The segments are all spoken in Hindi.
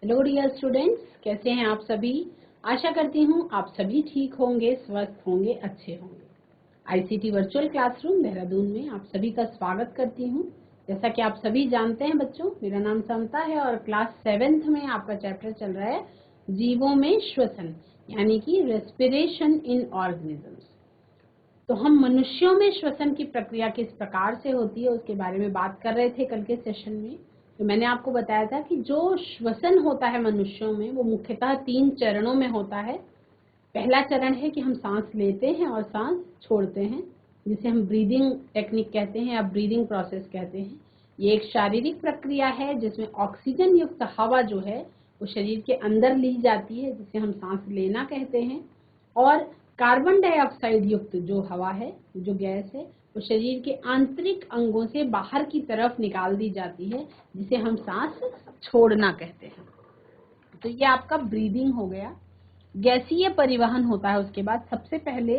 हेलो डियर स्टूडेंट्स, कैसे हैं आप सभी। आशा करती हूँ आप सभी ठीक होंगे, स्वस्थ होंगे, अच्छे होंगे। आईसीटी वर्चुअल क्लासरूम देहरादून में आप सभी का स्वागत करती हूँ। जैसा कि आप सभी जानते हैं बच्चों, मेरा नाम समता है और क्लास 7th में आपका चैप्टर चल रहा है जीवों में श्वसन, यानी कि रेस्पिरेशन इन ऑर्गेनिजम्स। तो हम मनुष्यों में श्वसन की प्रक्रिया किस प्रकार से होती है उसके बारे में बात कर रहे थे कल के सेशन में। तो मैंने आपको बताया था कि जो श्वसन होता है मनुष्यों में वो मुख्यतः 3 चरणों में होता है। पहला चरण है कि हम सांस लेते हैं और सांस छोड़ते हैं, जिसे हम ब्रीदिंग टेक्निक कहते हैं या ब्रीदिंग प्रोसेस कहते हैं। ये एक शारीरिक प्रक्रिया है जिसमें ऑक्सीजन युक्त हवा जो है वो शरीर के अंदर ली जाती है, जिसे हम सांस लेना कहते हैं। और कार्बन डाइऑक्साइड युक्त जो हवा है, जो गैस है, वो शरीर के आंतरिक अंगों से बाहर की तरफ निकाल दी जाती है, जिसे हम सांस छोड़ना कहते हैं। तो ये आपका ब्रीदिंग हो गया। गैसीय परिवहन होता है। उसके बाद सबसे पहले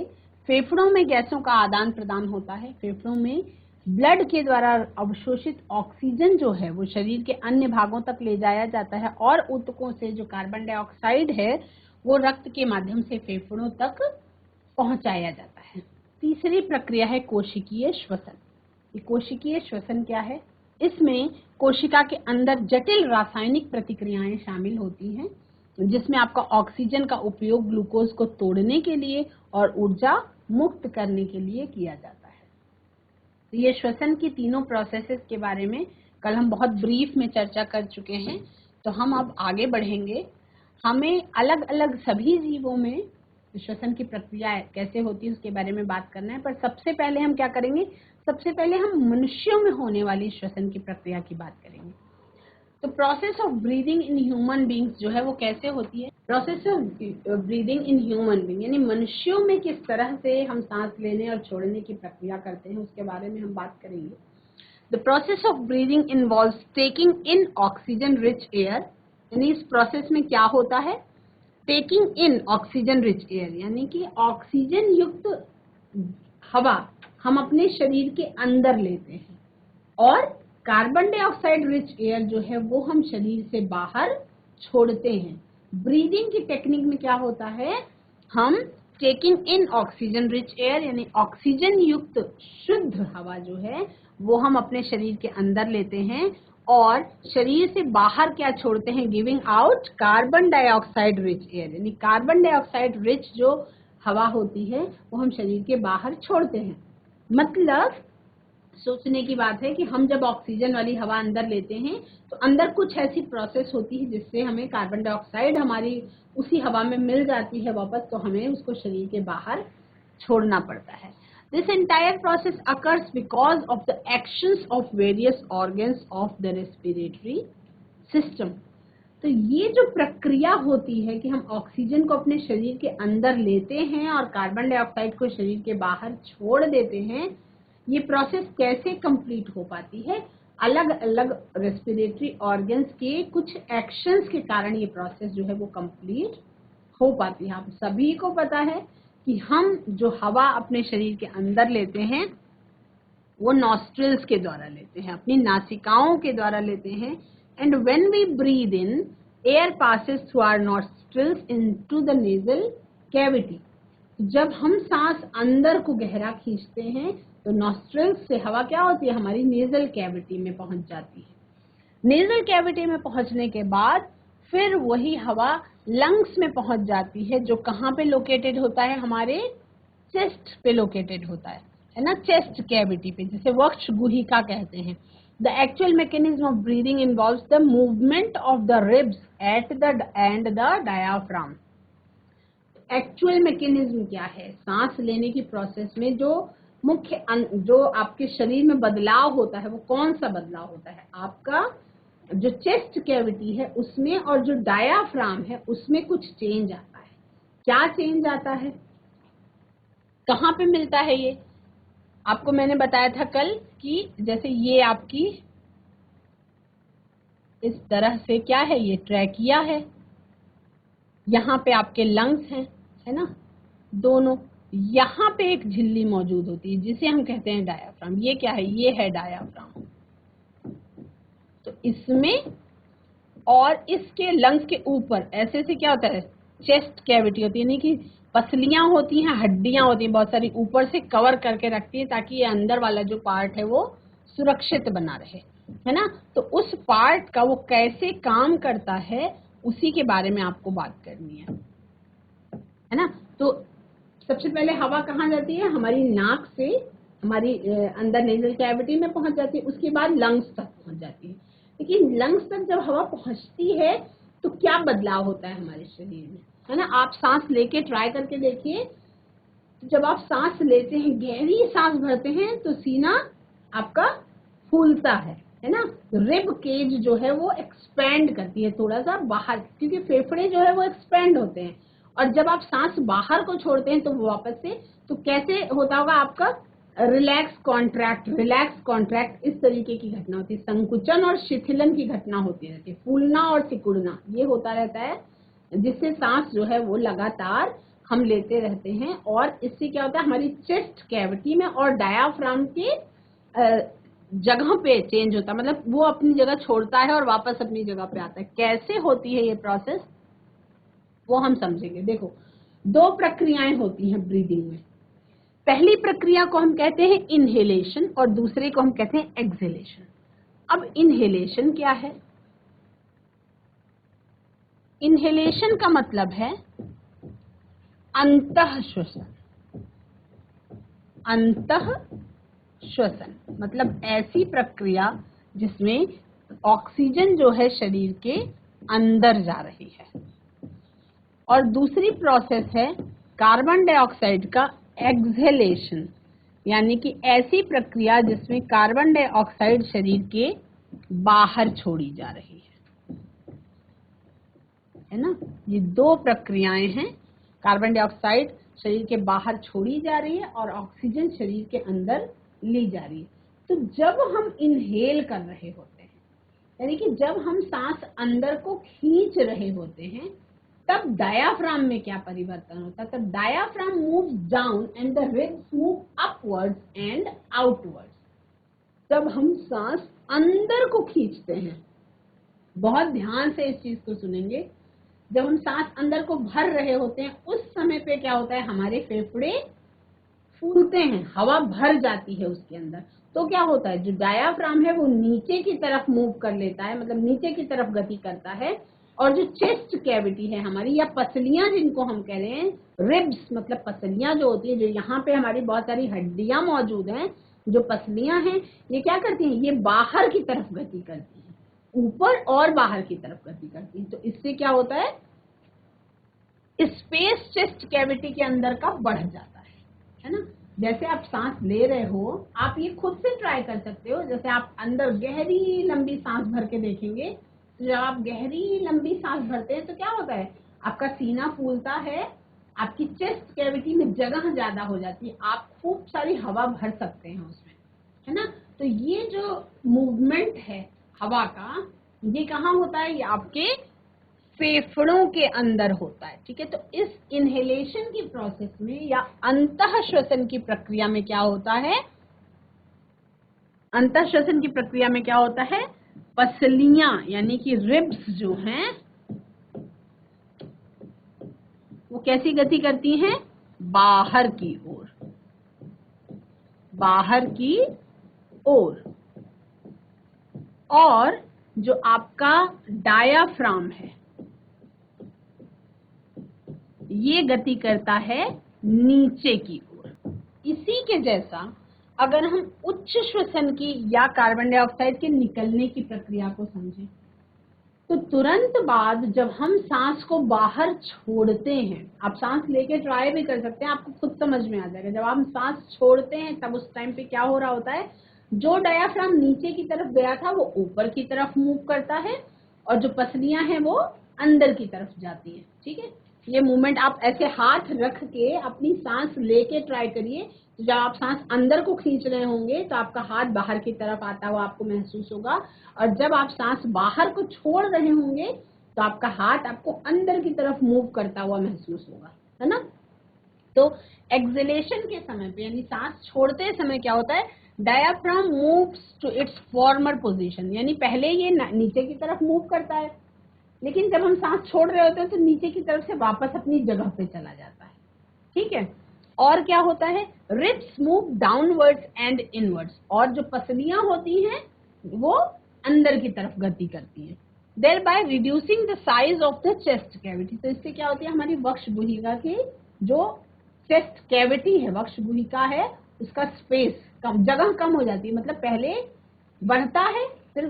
फेफड़ों में गैसों का आदान प्रदान होता है। फेफड़ों में ब्लड के द्वारा अवशोषित ऑक्सीजन जो है वो शरीर के अन्य भागों तक ले जाया जाता है और ऊतकों से जो कार्बन डाइऑक्साइड है वो रक्त के माध्यम से फेफड़ों तक पहुंचाया जाता है। तीसरी प्रक्रिया है कोशिकीय श्वसन। ये कोशिकीय श्वसन क्या है? इसमें कोशिका के अंदर जटिल रासायनिक प्रतिक्रियाएं शामिल होती हैं, जिसमें आपका ऑक्सीजन का उपयोग ग्लूकोज को तोड़ने के लिए और ऊर्जा मुक्त करने के लिए किया जाता है। तो ये श्वसन की तीनों प्रोसेसेस के बारे में कल हम बहुत ब्रीफ में चर्चा कर चुके हैं। तो हम अब आगे बढ़ेंगे। हमें अलग अलग सभी जीवों में श्वसन की प्रक्रिया कैसे होती है उसके बारे में बात करना है, पर सबसे पहले हम क्या करेंगे, सबसे पहले हम मनुष्यों में होने वाली श्वसन की प्रक्रिया की बात करेंगे। तो process of breathing in human beings जो है वो कैसे होती है? Process of breathing in human being यानी मनुष्यों में किस तरह से हम सांस लेने और छोड़ने की प्रक्रिया करते हैं उसके बारे में हम बात करेंगे। The process of breathing involves taking in oxygen rich air. यानी इस प्रोसेस में क्या होता है? Taking in oxygen rich air, यानी कि ऑक्सीजन युक्त हवा हम अपने शरीर के अंदर लेते हैं और कार्बन डाइऑक्साइड रिच एयर जो है वो हम शरीर से बाहर छोड़ते हैं। ब्रीदिंग की टेक्निक में क्या होता है? हम taking in oxygen rich air यानी ऑक्सीजन युक्त शुद्ध हवा जो है वो हम अपने शरीर के अंदर लेते हैं और शरीर से बाहर क्या छोड़ते हैं? Giving out carbon dioxide rich air, यानी कार्बन डाइऑक्साइड रिच जो हवा होती है वो हम शरीर के बाहर छोड़ते हैं। मतलब सोचने की बात है कि हम जब ऑक्सीजन वाली हवा अंदर लेते हैं तो अंदर कुछ ऐसी प्रोसेस होती है जिससे हमें कार्बन डाइऑक्साइड हमारी उसी हवा में मिल जाती है वापस, तो हमें उसको शरीर के बाहर छोड़ना पड़ता है। This entire process occurs because of the actions of various organs of the respiratory system. तो ये जो प्रक्रिया होती है कि हम ऑक्सीजन को अपने शरीर के अंदर लेते हैं और कार्बन डाइऑक्साइड को शरीर के बाहर छोड़ देते हैं, ये प्रोसेस कैसे कंप्लीट हो पाती है? अलग अलग रेस्पिरेटरी ऑर्गन्स के कुछ एक्शंस के कारण ये प्रोसेस जो है वो कंप्लीट हो पाती है। आप सभी को पता है कि हम जो हवा अपने शरीर के अंदर लेते हैं वो नॉस्ट्रिल्स के द्वारा लेते हैं, अपनी नासिकाओं के द्वारा लेते हैं। And when we breathe in, air passes through our nostrils into the nasal cavity. जब हम सांस अंदर को गहरा खींचते हैं तो नॉस्ट्रिल्स से हवा क्या होती है? हमारी नेजल कैविटी में पहुंच जाती है। नेजल कैविटी में पहुंचने के बाद फिर वही हवा लंग्स में पहुंच जाती है, जो कहाँ पे लोकेटेड होता है? हमारे चेस्ट पे लोकेटेड होता है ना, चेस्ट कैविटी पे, जिसे वक्ष गुहिका कहते हैं। The actual mechanism of breathing involves the movement of the ribs at the end the diaphragm. Actual mechanism क्या है? सांस लेने की प्रोसेस में जो मुख्य जो आपके शरीर में बदलाव होता है वो कौन सा बदलाव होता है? आपका जो चेस्ट कैविटी है उसमें और जो डायाफ्राम है उसमें कुछ चेंज आता है। क्या चेंज आता है? कहाँ पे मिलता है ये? आपको मैंने बताया था कल कि जैसे ये आपकी इस तरह से क्या है, ये ट्रैकिया है, यहाँ पे आपके लंग्स हैं, है ना, दोनों। यहाँ पे एक झिल्ली मौजूद होती है जिसे हम कहते हैं डायाफ्राम। ये क्या है? ये है डायाफ्राम। तो इसमें और इसके लंग्स के ऊपर ऐसे से क्या होता है, चेस्ट कैविटी होती है, यानी कि पसलियां होती हैं, हड्डियां होती हैं बहुत सारी, ऊपर से कवर करके रखती है ताकि ये अंदर वाला जो पार्ट है वो सुरक्षित बना रहे, है ना। तो उस पार्ट का वो कैसे काम करता है उसी के बारे में आपको बात करनी है ना। तो सबसे पहले हवा कहाँ जाती है, हमारी नाक से हमारी अंदर नेजल कैविटी में पहुंच जाती है, उसके बाद लंग्स तक पहुंच जाती है। लेकिन लंग्स तक जब हवा पहुंचती है तो क्या बदलाव होता है हमारे शरीर में, है ना। आप सांस लेके ट्राई करके देखिए, तो जब आप सांस लेते हैं, गहरी सांस भरते हैं, तो सीना आपका फूलता है ना। रिब केज जो है वो एक्सपेंड करती है थोड़ा सा बाहर, क्योंकि फेफड़े जो है वो एक्सपेंड होते हैं। और जब आप सांस बाहर को छोड़ते हैं तो वापस से, तो कैसे होता होगा आपका रिलैक्स कॉन्ट्रैक्ट, इस तरीके की घटना होती है। संकुचन और शिथिलन की घटना होती रहती है, फूलना और सिकुड़ना ये होता रहता है, जिससे सांस जो है वो लगातार हम लेते रहते हैं। और इससे क्या होता है, हमारी चेस्ट कैविटी में और डायाफ्राम के जगह पे चेंज होता है, मतलब वो अपनी जगह छोड़ता है और वापस अपनी जगह पे आता है। कैसे होती है ये प्रोसेस वो हम समझेंगे। देखो, दो प्रक्रियाएं होती हैं ब्रीदिंग में। पहली प्रक्रिया को हम कहते हैं इनहेलेशन और दूसरे को हम कहते हैं एक्सहेलेशन। अब इनहेलेशन क्या है, इनहेलेशन का मतलब है अंतः श्वसन। अंतः श्वसन मतलब ऐसी प्रक्रिया जिसमें ऑक्सीजन जो है शरीर के अंदर जा रही है। और दूसरी प्रोसेस है कार्बन डाइऑक्साइड का एक्सहेलेशन, यानी कि ऐसी प्रक्रिया जिसमें कार्बन डाइऑक्साइड शरीर के बाहर छोड़ी जा रही है ना। ये दो प्रक्रियाएं हैं, कार्बन डाइऑक्साइड शरीर के बाहर छोड़ी जा रही है और ऑक्सीजन शरीर के अंदर ली जा रही है। तो जब हम इनहेल कर रहे होते हैं, यानी कि जब हम सांस अंदर को खींच रहे होते हैं, तब डायाफ्राम में क्या परिवर्तन होता है, तब diaphragm moves down and the ribs move upwards and outwards. जब हम सांस अंदर को खींचते हैं, बहुत ध्यान से इस चीज को सुनेंगे, जब हम सांस अंदर को भर रहे होते हैं उस समय पे क्या होता है, हमारे फेफड़े फूलते हैं, हवा भर जाती है उसके अंदर। तो क्या होता है, जो डायाफ्राम है वो नीचे की तरफ मूव कर लेता है, मतलब नीचे की तरफ गति करता है। और जो चेस्ट कैविटी है हमारी, या पसलियां जिनको हम कह रहे हैं, रिब्स मतलब पसलियां जो होती है, जो यहाँ पे हमारी बहुत सारी हड्डियां मौजूद हैं, जो पसलियां हैं, ये क्या करती हैं, ये बाहर की तरफ गति करती है, ऊपर और बाहर की तरफ गति करती है। तो इससे क्या होता है, स्पेस चेस्ट कैविटी के अंदर का बढ़ जाता है ना। जैसे आप सांस ले रहे हो, आप ये खुद से ट्राई कर सकते हो। जैसे आप अंदर गहरी लंबी सांस भर के देखेंगे, तो जब आप गहरी लंबी सांस भरते हैं तो क्या होता है, आपका सीना फूलता है, आपकी चेस्ट कैविटी में जगह ज्यादा हो जाती है, आप खूब सारी हवा भर सकते हैं उसमें, है ना। तो ये जो मूवमेंट है हवा का, ये कहाँ होता है, ये आपके फेफड़ों के अंदर होता है, ठीक है। तो इस इनहेलेशन की प्रोसेस में या अंतः श्वसन की प्रक्रिया में क्या होता है, अंतः श्वसन की प्रक्रिया में क्या होता है, पसलियां यानी कि रिब्स जो हैं वो कैसी गति करती हैं, बाहर की ओर, बाहर की ओर। और जो आपका डायाफ्राम है ये गति करता है नीचे की ओर। इसी के जैसा अगर हम उच्च श्वसन की या कार्बन डाइऑक्साइड के निकलने की प्रक्रिया को समझें, तो तुरंत बाद जब हम सांस को बाहर छोड़ते हैं, आप सांस लेके ट्राई भी कर सकते हैं, आपको खुद समझ में आ जाएगा। जब हम सांस छोड़ते हैं तब उस टाइम पे क्या हो रहा होता है, जो डायाफ्राम नीचे की तरफ गया था वो ऊपर की तरफ मूव करता है और जो पसलियां हैं वो अंदर की तरफ जाती हैं, ठीक है। ये मूवमेंट आप ऐसे हाथ रख के अपनी सांस लेके ट्राई करिए। जब आप सांस अंदर को खींच रहे होंगे तो आपका हाथ बाहर की तरफ आता हुआ आपको महसूस होगा, और जब आप सांस बाहर को छोड़ रहे होंगे तो आपका हाथ आपको अंदर की तरफ मूव करता हुआ महसूस होगा, है ना। तो एक्सहेलेशन के समय पे यानी सांस छोड़ते समय क्या होता है, diaphragm moves to its former position, यानी पहले ये नीचे की तरफ मूव करता है, लेकिन जब हम सांस छोड़ रहे होते हैं तो नीचे की तरफ से वापस अपनी जगह पे चला जाता है। ठीक है, और क्या होता है, ribs move downwards and inwards, और जो पसलियां होती हैं वो अंदर की तरफ गति करती हैं, thereby reducing the size of the chest cavity। तो इससे क्या होती है, हमारी वक्ष गुहिका की जो चेस्ट कैविटी है, वक्ष गुहिका है, उसका स्पेस कम, जगह कम हो जाती है। मतलब पहले बढ़ता है, फिर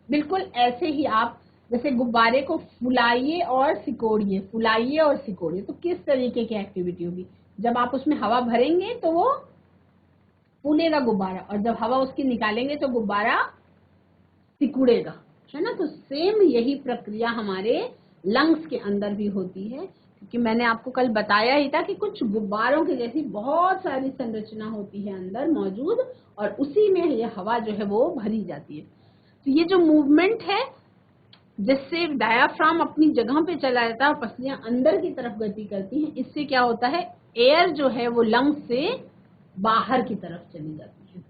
बिल्कुल ऐसे ही आप जैसे गुब्बारे को फुलाइए और सिकोड़िए, फुलाइए और सिकोड़िए, तो किस तरीके की एक्टिविटी होगी, जब आप उसमें हवा भरेंगे तो वो फूलेगा गुब्बारा, और जब हवा उसकी निकालेंगे तो गुब्बारा सिकुड़ेगा, है ना। तो सेम यही प्रक्रिया हमारे लंग्स के अंदर भी होती है, क्योंकि मैंने आपको कल बताया ही था कि कुछ गुब्बारों की जैसी बहुत सारी संरचना होती है अंदर मौजूद, और उसी में ये हवा जो है वो भरी जाती है। तो ये जो मूवमेंट है जिससे डायाफ्राम अपनी जगह पे चला जाता है और पसलियां अंदर की तरफ गति करती हैं, इससे क्या होता है, एयर जो है वो लंग्स से बाहर की तरफ चली जाती है।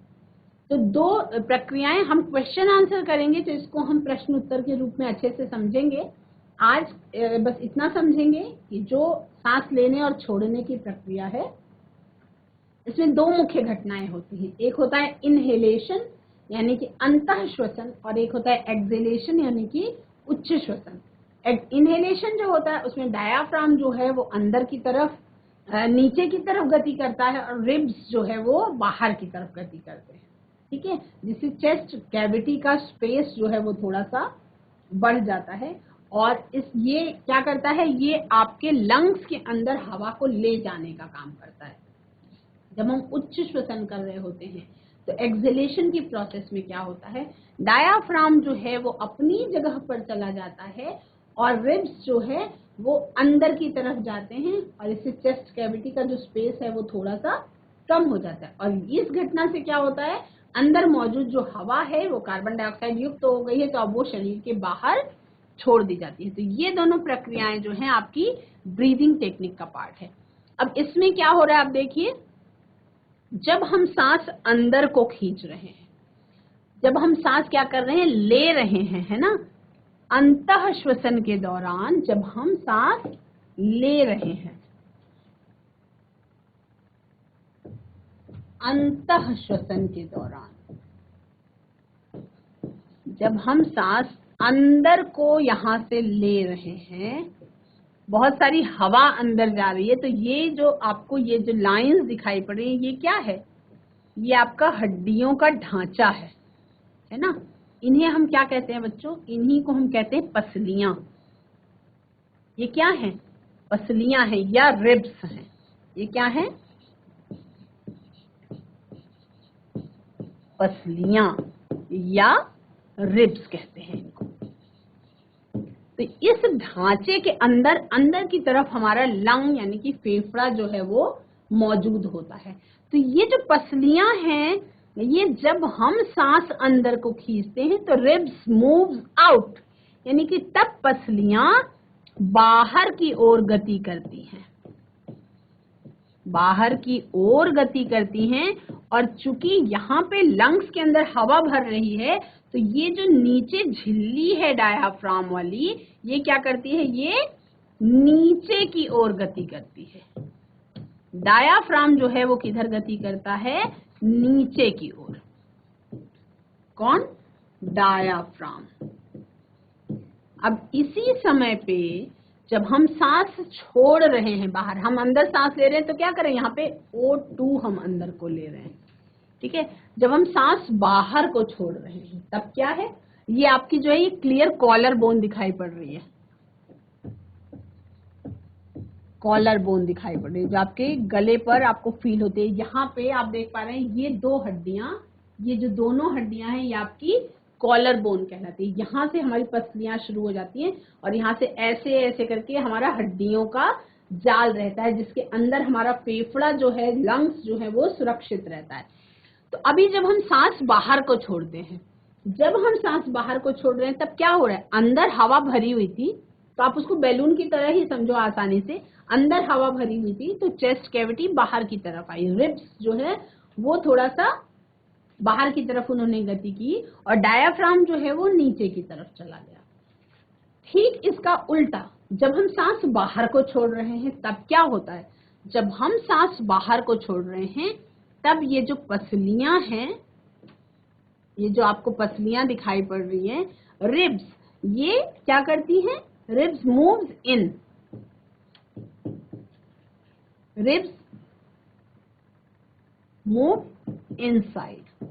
तो दो प्रक्रियाएं हम क्वेश्चन आंसर करेंगे, तो इसको हम प्रश्न उत्तर के रूप में अच्छे से समझेंगे। आज बस इतना समझेंगे कि जो सांस लेने और छोड़ने की प्रक्रिया है, इसमें दो मुख्य घटनाएं होती हैं। एक होता है इनहेलेशन यानी कि अंतः श्वसन, और एक होता है एक्सहेलेशन यानी कि उच्च श्वसन। इनहेलेशन जो होता है उसमें डायाफ्राम जो है वो अंदर की तरफ नीचे की तरफ गति करता है, और रिब्स जो है वो बाहर की तरफ गति करते हैं। ठीक है, जिससे चेस्ट कैविटी का स्पेस जो है वो थोड़ा सा बढ़ जाता है, और ये क्या करता है, ये आपके लंग्स के अंदर हवा को ले जाने का काम करता है। जब हम उच्च श्वसन कर रहे होते हैं तो एक्सहेलेशन की प्रोसेस में क्या होता है, डायाफ्राम जो है वो अपनी जगह पर चला जाता है, और रिब्स जो है वो अंदर की तरफ जाते हैं, और इससे चेस्ट कैविटी का जो स्पेस है वो थोड़ा सा कम हो जाता है। और इस घटना से क्या होता है, अंदर मौजूद जो हवा है वो कार्बन डाइऑक्साइड युक्त हो गई है, तो अब वो शरीर के बाहर छोड़ दी जाती है। तो ये दोनों प्रक्रियाएं जो हैं आपकी ब्रीदिंग टेक्निक का पार्ट है। अब इसमें क्या हो रहा है, आप देखिए, जब हम सांस अंदर को खींच रहे हैं, जब हम सांस क्या कर रहे हैं, ले रहे हैं, है ना, अंतः श्वसन के दौरान जब हम सांस ले रहे हैं, अंतः श्वसन के दौरान जब हम सांस अंदर को यहां से ले रहे हैं, बहुत सारी हवा अंदर जा रही है, तो ये जो आपको ये जो लाइंस दिखाई पड़ रही है, ये क्या है, ये आपका हड्डियों का ढांचा है ना। इन्हें हम क्या कहते हैं बच्चों, इन्हीं को हम कहते हैं पसलियां। ये क्या है, पसलियां हैं या रिब्स हैं। ये क्या है, पसलियां या रिब्स कहते हैं इनको। तो इस ढांचे के अंदर अंदर की तरफ हमारा लंग यानी कि फेफड़ा जो है वो मौजूद होता है। तो ये जो पसलियां हैं, ये जब हम सांस अंदर को खींचते हैं तो रिब्स मूव्स आउट, यानी कि तब पसलियां बाहर की ओर गति करती हैं, बाहर की ओर गति करती हैं। और चूंकि यहाँ पे लंग्स के अंदर हवा भर रही है, तो ये जो नीचे झिल्ली है डायाफ्राम वाली, ये क्या करती है, ये नीचे की ओर गति करती है। डायाफ्राम जो है वो किधर गति करता है, नीचे की ओर। कौन, डायाफ्राम। अब इसी समय पे जब हम सांस छोड़ रहे हैं बाहर, हम अंदर सांस ले रहे हैं तो क्या करें, यहाँ पे O2 हम अंदर को ले रहे हैं। ठीक है, जब हम सांस बाहर को छोड़ रहे हैं तब क्या है, ये आपकी जो है ये क्लियर कॉलर बोन दिखाई पड़ रही है, कॉलर बोन दिखाई पड़ रही है जो आपके गले पर आपको फील होती है। यहाँ पे आप देख पा रहे हैं ये दो हड्डियां, ये जो दोनों हड्डियां हैं ये आपकी कॉलर बोन कहलाती है। यहाँ से हमारी पसलियां शुरू हो जाती हैं और यहाँ से ऐसे ऐसे करके हमारा हड्डियों का जाल रहता है, जिसके अंदर हमारा फेफड़ा जो है, लंग्स जो है वो सुरक्षित रहता है। तो अभी जब हम सांस बाहर को छोड़ते हैं, जब हम सांस बाहर को छोड़ रहे हैं तब क्या हो रहा है, अंदर हवा भरी हुई थी, तो आप उसको बैलून की तरह ही समझो आसानी से, अंदर हवा भरी हुई थी तो चेस्ट कैविटी बाहर की तरफ आई, रिब्स जो है वो थोड़ा सा बाहर की तरफ उन्होंने गति की, और डायाफ्राम जो है वो नीचे की तरफ चला गया। ठीक इसका उल्टा, जब हम सांस बाहर को छोड़ रहे हैं तब क्या होता है? जब हम सांस बाहर को छोड़ रहे हैं तब ये जो पसलियां हैं, ये जो आपको पसलियां दिखाई पड़ रही हैं, रिब्स, ये क्या करती हैं? Ribs moves in, ribs move inside,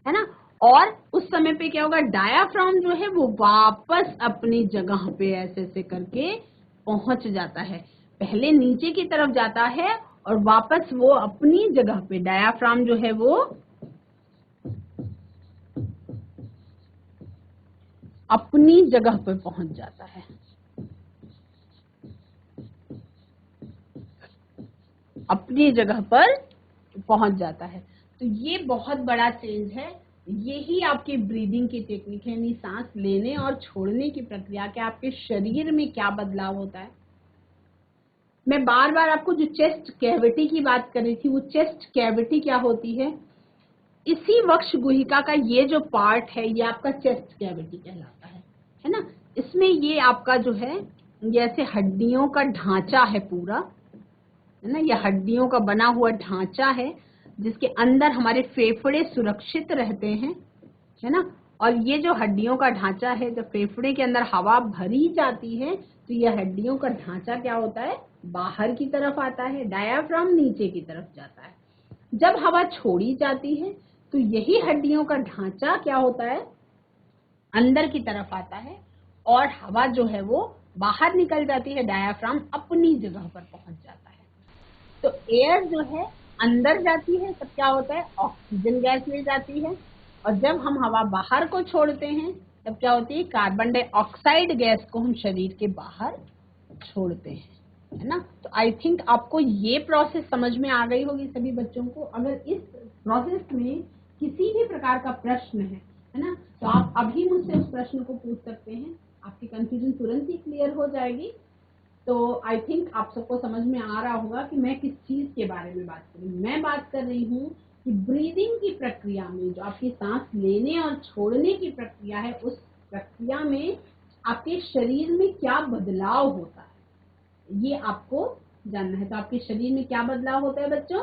है ना। और उस समय पे क्या होगा? डायाफ्राम जो है वो वापस अपनी जगह पे ऐसे ऐसे करके पहुंच जाता है। पहले नीचे की तरफ जाता है और वापस वो अपनी जगह पे, डायाफ्राम जो है वो अपनी जगह पे पहुंच जाता है, अपनी जगह पर पहुंच जाता है। तो ये बहुत बड़ा चेंज है। यही आपकी ब्रीदिंग की टेक्निक है, यानी सांस लेने और छोड़ने की प्रक्रिया के आपके शरीर में क्या बदलाव होता है। मैं बार बार आपको जो चेस्ट कैविटी की बात कर रही थी, वो चेस्ट कैविटी क्या होती है? इसी वक्ष गुहिका का ये जो पार्ट है ये आपका चेस्ट कैविटी कहलाता है ना। इसमें ये आपका जो है जैसे हड्डियों का ढांचा है पूरा, है ना। ये हड्डियों का बना हुआ ढांचा है जिसके अंदर हमारे फेफड़े सुरक्षित रहते हैं, है ना। और ये जो हड्डियों का ढांचा है, जब फेफड़े के अंदर हवा भरी जाती है तो ये हड्डियों का ढांचा क्या होता है? बाहर की तरफ आता है, डायाफ्राम नीचे की तरफ जाता है। जब हवा छोड़ी जाती है तो यही हड्डियों का ढांचा क्या होता है? अंदर की तरफ आता है और हवा जो है वो बाहर निकल जाती है, डायाफ्राम अपनी जगह पर पहुंच जाता है। तो एयर जो है अंदर जाती है तब क्या होता है? ऑक्सीजन गैस ले जाती है, और जब हम हवा बाहर को छोड़ते हैं तब क्या होती है? कार्बन डाइऑक्साइड गैस को हम शरीर के बाहर छोड़ते हैं, है ना। तो आई थिंक आपको ये प्रोसेस समझ में आ गई होगी सभी बच्चों को। अगर इस प्रोसेस में किसी भी प्रकार का प्रश्न है ना, तो आप अभी मुझसे उस प्रश्न को पूछ सकते हैं, आपकी कंफ्यूजन तुरंत ही क्लियर हो जाएगी। तो आई थिंक आप सबको समझ में आ रहा होगा कि मैं किस चीज के बारे में बात कर रही हूँ। मैं बात कर रही हूँ कि ब्रीदिंग की प्रक्रिया में जो आपकी सांस लेने और छोड़ने की प्रक्रिया है, उस प्रक्रिया में आपके शरीर में क्या बदलाव होता है, ये आपको जानना है। तो आपके शरीर में क्या बदलाव होता है बच्चों?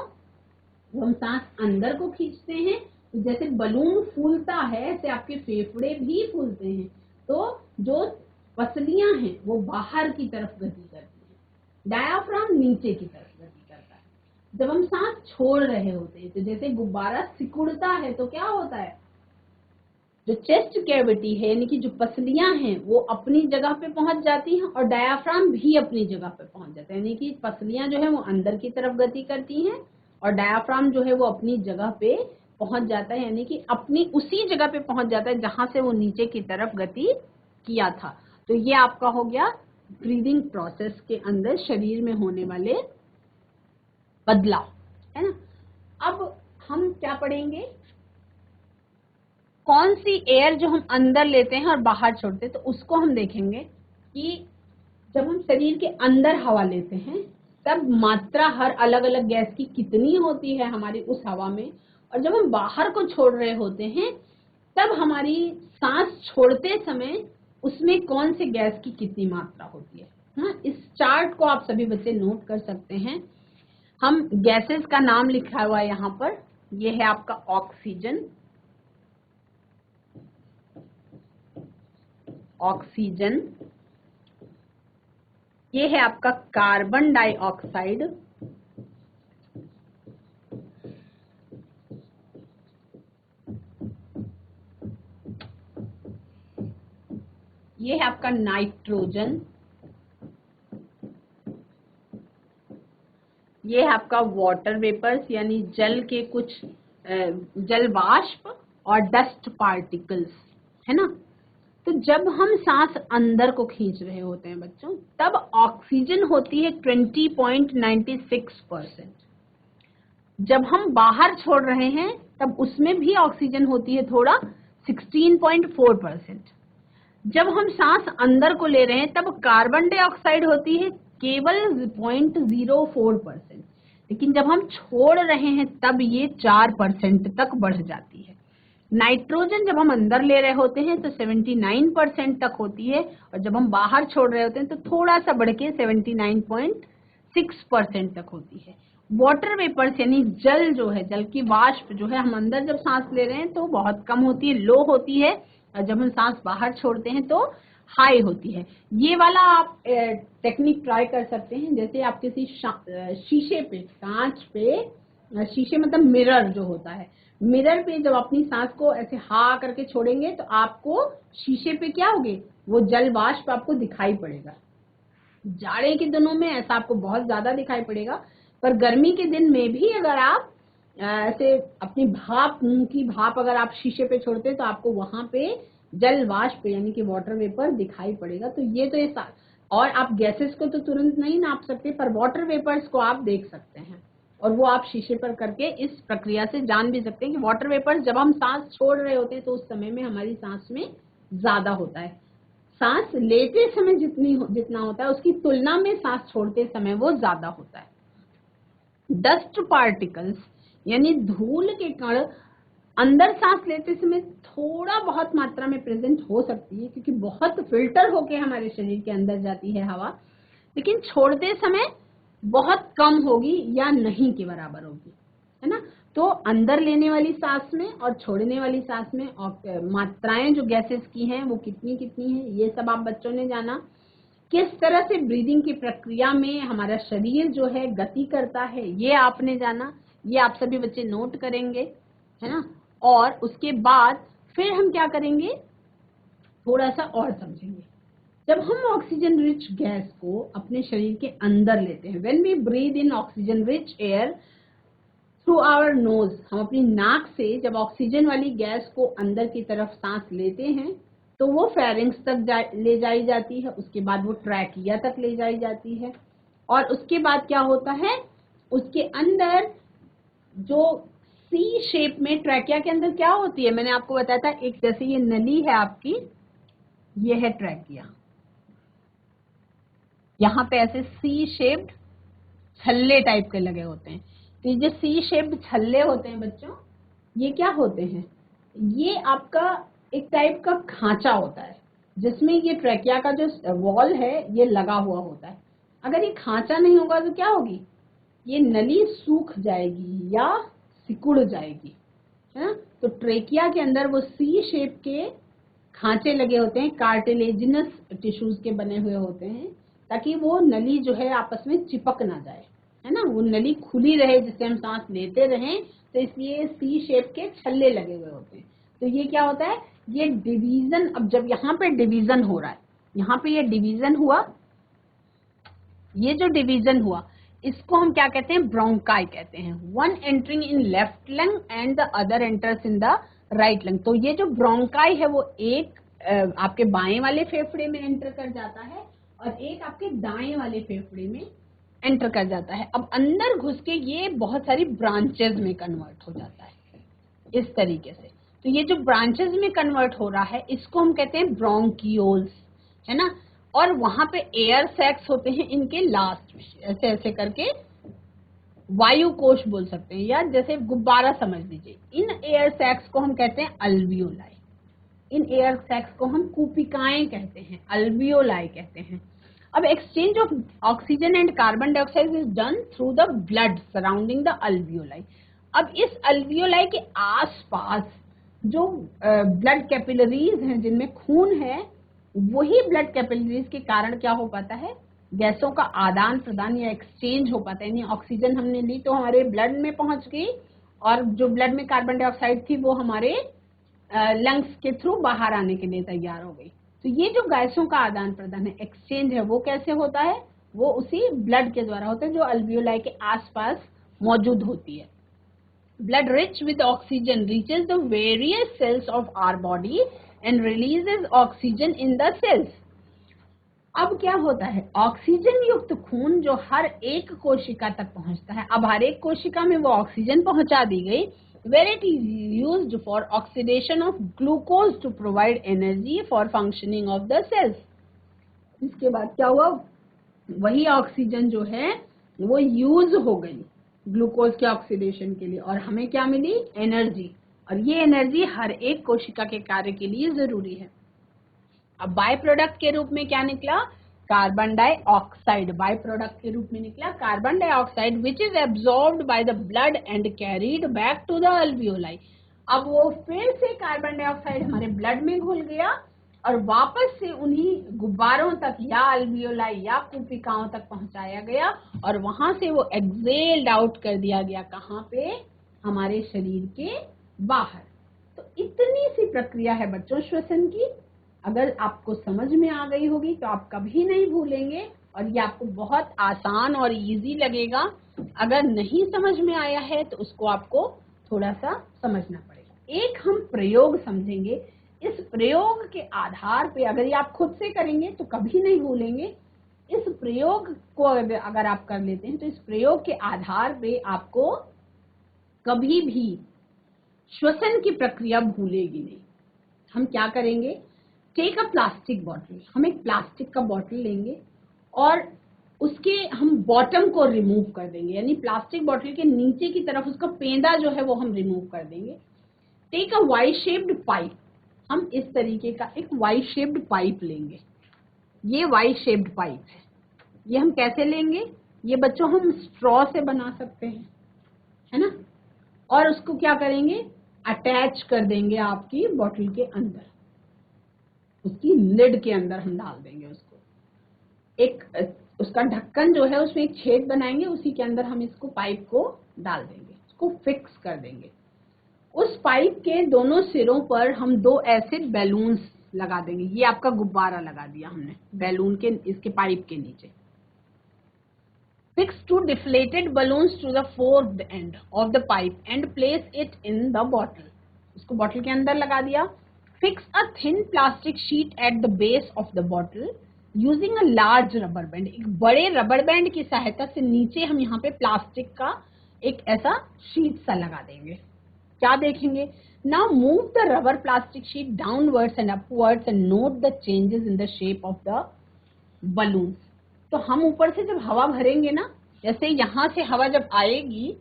जब हम सांस अंदर को खींचते हैं तो जैसे बलून फूलता है ऐसे आपके फेफड़े भी फूलते हैं। तो जो पसलियां हैं वो बाहर की तरफ गति करती हैं, डायाफ्राम नीचे की तरफ गति करता है। जब हम सांस छोड़ रहे होते हैं तो जैसे गुब्बारा सिकुड़ता है तो क्या होता है? जो चेस्ट कैविटी है यानी कि जो पसलियां हैं वो अपनी जगह पे पहुंच जाती हैं और डायाफ्राम भी अपनी जगह पे पहुंच जाता है, यानी कि पसलियां जो है वो अंदर की तरफ गति करती हैं और डायाफ्राम जो है वो अपनी जगह पे पहुंच जाता है, यानी कि अपनी उसी जगह पे पहुंच जाता है जहां से वो नीचे की तरफ गति किया था। तो ये आपका हो गया ब्रीदिंग प्रोसेस के अंदर शरीर में होने वाले बदलाव, है ना। अब हम क्या पढ़ेंगे? कौन सी एयर जो हम अंदर लेते हैं और बाहर छोड़ते हैं, तो उसको हम देखेंगे कि जब हम शरीर के अंदर हवा लेते हैं तब मात्रा हर अलग अलग गैस की कितनी होती है हमारी उस हवा में, और जब हम बाहर को छोड़ रहे होते हैं तब हमारी सांस छोड़ते समय उसमें कौन से गैस की कितनी मात्रा होती है। हाँ, इस चार्ट को आप सभी बच्चे नोट कर सकते हैं। हम गैसेस का नाम लिखा हुआ है यहाँ पर। ये है आपका ऑक्सीजन, ऑक्सीजन, ये है आपका कार्बन डाइऑक्साइड, ये है आपका नाइट्रोजन, ये है आपका वाटर वेपर्स यानी जल के कुछ जल वाष्प और डस्ट पार्टिकल्स, है ना। तो जब हम सांस अंदर को खींच रहे होते हैं बच्चों तब ऑक्सीजन होती है 20.96%। जब हम बाहर छोड़ रहे हैं तब उसमें भी ऑक्सीजन होती है थोड़ा 16.4%। जब हम सांस अंदर को ले रहे हैं तब कार्बन डाइऑक्साइड होती है केवल 0.04%, लेकिन जब हम छोड़ रहे हैं तब ये 4% तक बढ़ जाती है। नाइट्रोजन जब हम अंदर ले रहे होते हैं तो 79% तक होती है, और जब हम बाहर छोड़ रहे होते हैं तो थोड़ा सा बढ़ के 79.6% तक होती है। वाटर वेपर्स यानी जल जो है, जल की वाष्प जो है, हम अंदर जब सांस ले रहे हैं तो बहुत कम होती है, लो होती है, और जब हम सांस बाहर छोड़ते हैं तो हाई होती है। ये वाला आप टेक्निक ट्राई कर सकते हैं। जैसे आप किसी शीशे पे, कांच पे, शीशे मतलब मिरर जो होता है, मिरर पे जब अपनी सांस को ऐसे हा करके छोड़ेंगे तो आपको शीशे पे क्या होगे, वो जल वाष्प आपको दिखाई पड़ेगा। जाड़े के दिनों में ऐसा आपको बहुत ज्यादा दिखाई पड़ेगा, पर गर्मी के दिन में भी अगर आप ऐसे अपनी भाप, मुंह की भाप अगर आप शीशे पे छोड़ते हैं तो आपको वहां पे जल वाष्प यानी कि वाटर वेपर दिखाई पड़ेगा। तो ये और आप गैसेस को तो तुरंत नहीं नाप सकते, पर वाटर वेपर्स को आप देख सकते हैं, और वो आप शीशे पर करके इस प्रक्रिया से जान भी सकते हैं कि वाटर वेपर्स जब हम सांस छोड़ रहे होते हैं तो उस समय में हमारी सांस में ज्यादा होता है। सांस लेते समय जितना होता है उसकी तुलना में सांस छोड़ते समय वो ज्यादा होता है। डस्ट पार्टिकल्स यानी धूल के कण अंदर सांस लेते समय थोड़ा बहुत मात्रा में प्रेजेंट हो सकती है, क्योंकि बहुत फिल्टर होके हमारे शरीर के अंदर जाती है हवा, लेकिन छोड़ते समय बहुत कम होगी या नहीं के बराबर होगी, है ना। तो अंदर लेने वाली सांस में और छोड़ने वाली सांस में मात्राएं जो गैसेस की हैं वो कितनी कितनी है, ये सब आप बच्चों ने जाना। किस तरह से ब्रीदिंग की प्रक्रिया में हमारा शरीर जो है गति करता है, ये आपने जाना। ये आप सभी बच्चे नोट करेंगे, है ना। और उसके बाद फिर हम क्या करेंगे, थोड़ा सा और समझेंगे। जब हम ऑक्सीजन रिच गैस को अपने शरीर के अंदर लेते हैं, when we breathe in oxygen rich air through our nose, हम अपनी नाक से जब ऑक्सीजन वाली गैस को अंदर की तरफ सांस लेते हैं तो वो फेरिंग्स तक ले जाई जाती है, उसके बाद वो ट्रैकिया तक ले जाई जाती है, और उसके बाद क्या होता है, उसके अंदर जो सी शेप में, ट्रैकिया के अंदर क्या होती है, मैंने आपको बताया था, एक जैसे ये नली है आपकी, ये है ट्रैकिया, यहाँ पे ऐसे सी शेप्ड छल्ले टाइप के लगे होते हैं। तो ये जो सी शेप्ड छल्ले होते हैं बच्चों, ये क्या होते हैं, ये आपका एक टाइप का खांचा होता है जिसमें ये ट्रैकिया का जो वॉल है ये लगा हुआ होता है। अगर ये खांचा नहीं होगा तो क्या होगी, ये नली सूख जाएगी या सिकुड़ जाएगी, है ना। तो ट्रेकिया के अंदर वो सी शेप के खांचे लगे होते हैं, कार्टिलेजिनस टिश्यूज के बने हुए होते हैं, ताकि वो नली जो है आपस में चिपक ना जाए, है ना, वो नली खुली रहे जिससे हम सांस लेते रहें। तो इसलिए सी शेप के छल्ले लगे हुए होते हैं। तो ये क्या होता है, ये डिवीजन, अब जब यहाँ पे डिवीजन हो रहा है, यहाँ पे ये डिवीजन हुआ, ये जो डिवीजन हुआ इसको हम क्या कहते हैं, ब्रोंकाई कहते हैं। One entering in left lung and the other enters in the right lung. तो ये जो ब्रोंकाई है वो एक आपके बाएं वाले फेफड़े में एंटर कर जाता है और एक आपके दाएं वाले फेफड़े में एंटर कर जाता है। अब अंदर घुस के ये बहुत सारी ब्रांचेस में कन्वर्ट हो जाता है इस तरीके से। तो ये जो ब्रांचेस में कन्वर्ट हो रहा है इसको हम कहते हैं ब्रोंकियोल्स, है ना। और वहां पे एयर सैक्स होते हैं इनके लास्ट में, ऐसे ऐसे करके वायु कोश बोल सकते हैं, या जैसे गुब्बारा समझ लीजिए। इन एयर सैक्स को हम कहते हैं अल्वियोलाई, इन एयर सैक्स को हम कूपिकाएं कहते हैं, अल्वियोलाई कहते हैं। अब exchange of oxygen and carbon dioxide is done through the blood surrounding the alveoli. अब इस अल्वियोलाई के आसपास जो ब्लड कैपिलरीज हैं, जिनमें खून है, वही ब्लड कैपिलरीज के कारण क्या हो पाता है, गैसों का आदान प्रदान या एक्सचेंज हो पाता है। यानी ऑक्सीजन हमने ली तो हमारे ब्लड में पहुंच गई, और जो ब्लड में कार्बन डाइऑक्साइड थी वो हमारे लंग्स के थ्रू बाहर आने के लिए तैयार हो गई। तो ये जो गैसों का आदान प्रदान है, एक्सचेंज है, वो कैसे होता है, वो उसी ब्लड के द्वारा होता है जो अल्वियोलाई के आसपास मौजूद होती है। Blood rich with oxygen reaches the various cells of our body and releases oxygen in the cells. अब क्या होता है, ऑक्सीजन युक्त खून जो हर एक कोशिका तक पहुंचता है, अब हर एक कोशिका में वो ऑक्सीजन पहुंचा दी गई, where it is used for oxidation of glucose to provide energy for functioning of the cells. इसके बाद क्या हुआ, वही ऑक्सीजन जो है वो यूज हो गई ग्लूकोज के ऑक्सीडेशन के लिए, और हमें क्या मिली, एनर्जी। और ये एनर्जी हर एक कोशिका के कार्य के लिए जरूरी है। अब बाय प्रोडक्ट के रूप में क्या निकला? Carbon dioxide. बाय प्रोडक्ट के रूप में निकला carbon dioxide which is absorbed by the blood and carried back to the alveoli. अब वो फिर से कार्बन डाइऑक्साइड हमारे ब्लड में घुल गया और वापस से उन्हीं गुब्बारों तक या अल्वियोलाई या कुपिकाओं तक पहुंचाया गया और वहां से वो एक्सेल्ड आउट कर दिया गया। कहाँ पे? हमारे शरीर के बाहर। तो इतनी सी प्रक्रिया है बच्चों श्वसन की। अगर आपको समझ में आ गई होगी तो आप कभी नहीं भूलेंगे और ये आपको बहुत आसान और इजी लगेगा। अगर नहीं समझ में आया है तो उसको आपको थोड़ा सा समझना पड़ेगा। एक हम प्रयोग समझेंगे। इस प्रयोग के आधार पे अगर ये आप खुद से करेंगे तो कभी नहीं भूलेंगे। इस प्रयोग को अगर आप कर लेते हैं तो इस प्रयोग के आधार पे आपको कभी भी श्वसन की प्रक्रिया भूलेगी नहीं। हम क्या करेंगे? Take a plastic bottle. हम एक प्लास्टिक का बॉटल लेंगे और उसके हम बॉटम को रिमूव कर देंगे, यानी प्लास्टिक बॉटल के नीचे की तरफ उसका पेंदा जो है वो हम रिमूव कर देंगे। Take a Y shaped pipe. हम इस तरीके का एक वाई शेप्ड पाइप लेंगे। ये वाई शेप्ड पाइप है। ये हम कैसे लेंगे? ये बच्चों हम स्ट्रॉ से बना सकते हैं, है ना। और उसको क्या करेंगे? अटैच कर देंगे आपकी बॉटल के अंदर, उसकी लिड के अंदर हम डाल देंगे उसको। एक उसका ढक्कन जो है उसमें एक छेद बनाएंगे, उसी के अंदर हम इसको पाइप को डाल देंगे, उसको फिक्स कर देंगे। उस पाइप के दोनों सिरों पर हम 2 ऐसे बैलून्स लगा देंगे। ये आपका गुब्बारा लगा दिया हमने बैलून के इसके पाइप के नीचे। Fix 2 deflated balloons to the fourth end of the pipe and place it in the bottle. इसको बॉटल के अंदर लगा दिया। Fix a thin plastic sheet at the base of the bottle using a large rubber band. एक बड़े रबर बैंड की सहायता से नीचे हम यहाँ पे प्लास्टिक का एक ऐसा शीट सा लगा देंगे। क्या देखेंगे? Now move the rubber plastic sheet downwards and upwards and note the changes in the shape of the balloons. तो हम ऊपर से जब हवा भरेंगे ना, जैसे यहाँ से हवा जब आएगी,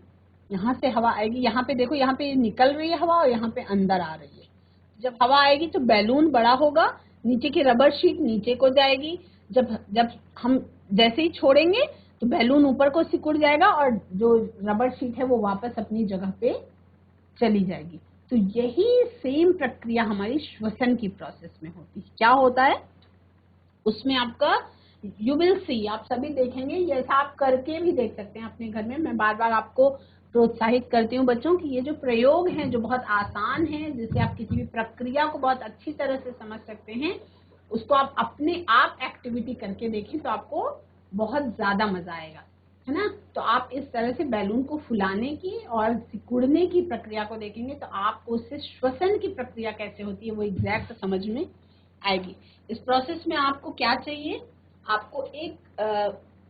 यहाँ से हवा आएगी, यहाँ पे देखो, यहाँ पे निकल रही है हवा और यहाँ पे अंदर आ रही है। जब हवा आएगी तो बैलून बड़ा होगा, नीचे की रबर शीट नीचे को जाएगी। जब हम जैसे ही छोड़ेंगे तो बैलून ऊपर को सिकुड़ जाएगा और जो रबर शीट है वो वापस अपनी जगह पे चली जाएगी। तो यही सेम प्रक्रिया हमारी श्वसन की प्रोसेस में होती है। क्या होता है उसमें? आपका यू विल सी, आप सभी देखेंगे। ये ऐसा आप करके भी देख सकते हैं अपने घर में। मैं बार बार आपको प्रोत्साहित करती हूँ बच्चों कि ये जो प्रयोग हैं जो बहुत आसान है, जिससे आप किसी भी प्रक्रिया को बहुत अच्छी तरह से समझ सकते हैं, उसको आप अपने आप एक्टिविटी करके देखें तो आपको बहुत ज्यादा मजा आएगा, है ना। तो आप इस तरह से बैलून को फुलाने की और सिकुड़ने की प्रक्रिया को देखेंगे तो आपको उससे श्वसन की प्रक्रिया कैसे होती है वो एग्जैक्ट समझ में आएगी। इस प्रोसेस में आपको क्या चाहिए? आपको एक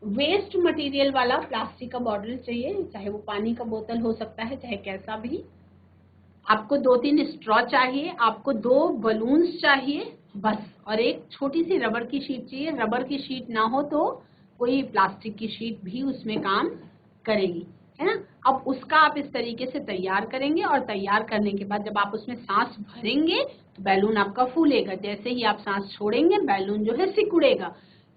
वेस्ट मटेरियल वाला प्लास्टिक का बॉटल चाहिए, चाहे वो पानी का बोतल हो सकता है, चाहे कैसा भी। आपको 2-3 स्ट्रॉ चाहिए, आपको 2 बलून्स चाहिए बस, और एक छोटी सी रबर की शीट चाहिए। रबर की शीट ना हो तो कोई प्लास्टिक की शीट भी उसमें काम करेगी, है ना। अब उसका आप इस तरीके से तैयार करेंगे और तैयार करने के बाद जब आप उसमें सांस भरेंगे तो बैलून आपका फूलेगा। जैसे ही आप सांस छोड़ेंगे बैलून जो है सिकुड़ेगा।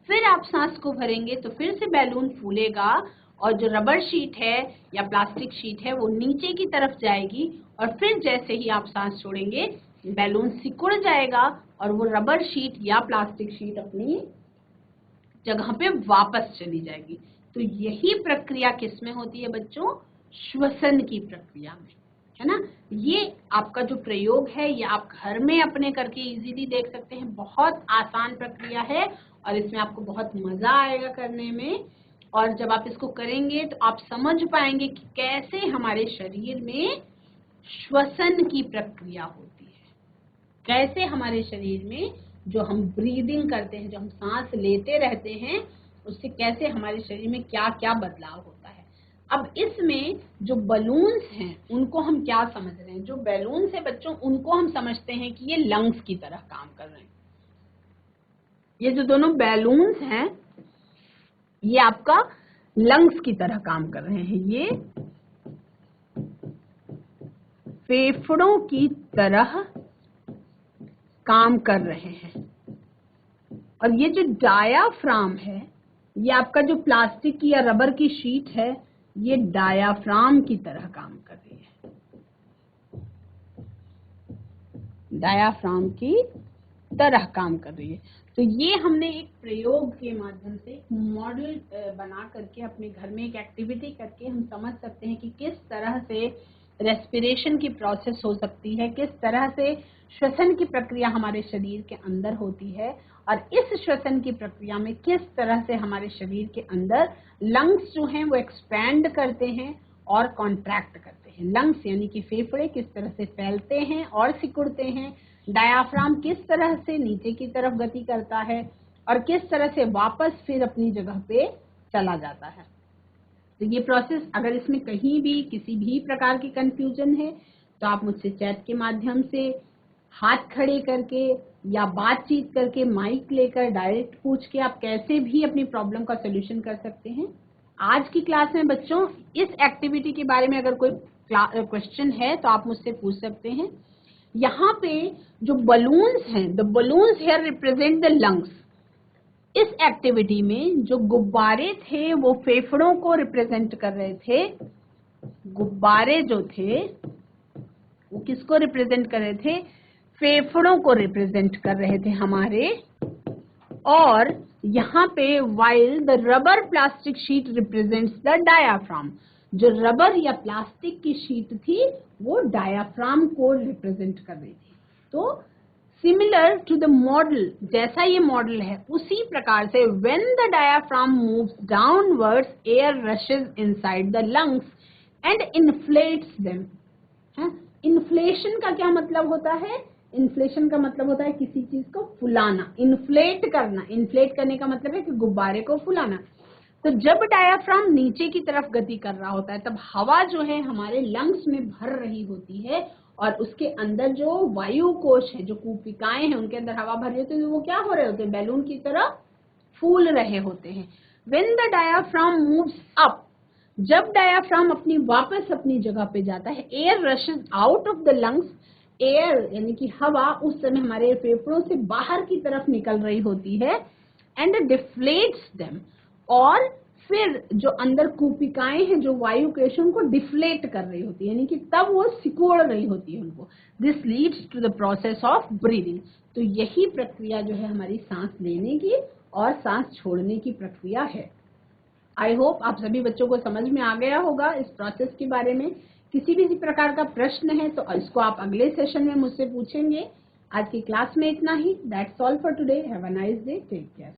फिर आप सांस को भरेंगे तो फिर से बैलून फूलेगा और जो रबर शीट है या प्लास्टिक शीट है वो नीचे की तरफ जाएगी और फिर जैसे ही आप सांस छोड़ेंगे बैलून सिकुड़ जाएगा और वो रबर शीट या प्लास्टिक शीट अपनी जगह पे वापस चली जाएगी। तो यही प्रक्रिया किस में होती है बच्चों? श्वसन की प्रक्रिया में, है ना। ये आपका जो प्रयोग है ये आप घर में अपने करके इजीली देख सकते हैं। बहुत आसान प्रक्रिया है और इसमें आपको बहुत मजा आएगा करने में। और जब आप इसको करेंगे तो आप समझ पाएंगे कि कैसे हमारे शरीर में श्वसन की प्रक्रिया होती है, कैसे हमारे शरीर में जो हम ब्रीदिंग करते हैं, जो हम सांस लेते रहते हैं, उससे कैसे हमारे शरीर में क्या क्या बदलाव होता है। अब इसमें जो बलून्स हैं उनको हम क्या समझ रहे हैं? जो बैलून्स है बच्चों उनको हम समझते हैं कि ये लंग्स की तरह काम कर रहे हैं। ये जो दोनों बैलून्स हैं ये आपका लंग्स की तरह काम कर रहे हैं। ये फेफड़ों की तरह काम कर रहे हैं। और ये जो डायाफ्राम है, ये आपका जो प्लास्टिक की या रबर की शीट है, ये डायाफ्राम की तरह काम कर रही है, डायाफ्राम की तरह काम कर रही है। तो ये हमने एक प्रयोग के माध्यम से मॉडल बना करके अपने घर में एक एक्टिविटी करके हम समझ सकते हैं कि किस तरह से रेस्पिरेशन की प्रोसेस हो सकती है, किस तरह से श्वसन की प्रक्रिया हमारे शरीर के अंदर होती है, और इस श्वसन की प्रक्रिया में किस तरह से हमारे शरीर के अंदर लंग्स जो हैं वो एक्सपैंड करते हैं और कॉन्ट्रैक्ट करते हैं। लंग्स यानी कि फेफड़े किस तरह से फैलते हैं और सिकुड़ते हैं, डायाफ्राम किस तरह से नीचे की तरफ गति करता है और किस तरह से वापस फिर अपनी जगह पे चला जाता है। तो ये प्रोसेस, अगर इसमें कहीं भी किसी भी प्रकार की कंफ्यूजन है तो आप मुझसे चैट के माध्यम से, हाथ खड़े करके या बातचीत करके, माइक लेकर डायरेक्ट पूछ के आप कैसे भी अपनी प्रॉब्लम का सॉल्यूशन कर सकते हैं। आज की क्लास में बच्चों इस एक्टिविटी के बारे में अगर कोई क्वेश्चन है तो आप मुझसे पूछ सकते हैं। यहाँ पे जो बलून्स हैं, the balloons here represent the lungs. इस एक्टिविटी में जो गुब्बारे थे वो फेफड़ों को रिप्रेजेंट कर रहे थे। गुब्बारे जो थे वो किसको रिप्रेजेंट कर रहे थे? फेफड़ों को रिप्रेजेंट कर रहे थे हमारे। और यहाँ पे while the rubber plastic sheet represents the diaphragm, जो रबर या प्लास्टिक की शीट थी वो डायाफ्राम को रिप्रेजेंट कर रही थी। तो सिमिलर टू द मॉडल, जैसा ये मॉडल है उसी प्रकार से when the diaphragm moves downwards air rushes inside the lungs and inflates them. Inflation का क्या मतलब होता है? इन्फ्लेशन का मतलब होता है किसी चीज को फुलाना, इन्फ्लेट करना। इन्फ्लेट करने का मतलब है कि गुब्बारे को फुलाना। तो जब डायाफ्राम नीचे की तरफ गति कर रहा होता है तब हवा जो है हमारे लंग्स में भर रही होती है और उसके अंदर जो वायु कोश है, जो कूपिकाएं हैं, उनके अंदर हवा भर रही होती है, तो वो क्या हो रहे होते हैं? बैलून की तरह फूल रहे होते हैं। When the diaphragm moves up, जब डायाफ्राम वापस अपनी जगह पे जाता है, air rashes out of the lungs, air यानी कि हवा उस समय हमारे फेफड़ों से बाहर की तरफ निकल रही होती है, एंड डिफ्लेट्स देम, और फिर जो अंदर कूपिकाएं हैं, जो वायु कोश, उनको डिफ्लेट कर रही होती है, यानी कि तब वो सिकोड़ रही होती है उनको। This leads to the process of breathing. तो यही प्रक्रिया जो है हमारी सांस लेने की और सांस छोड़ने की प्रक्रिया है। आई होप आप सभी बच्चों को समझ में आ गया होगा इस प्रोसेस के बारे में। किसी भी प्रकार का प्रश्न है तो इसको आप अगले सेशन में मुझसे पूछेंगे। आज की क्लास में इतना ही। That's all for today. Have a nice day. Take care.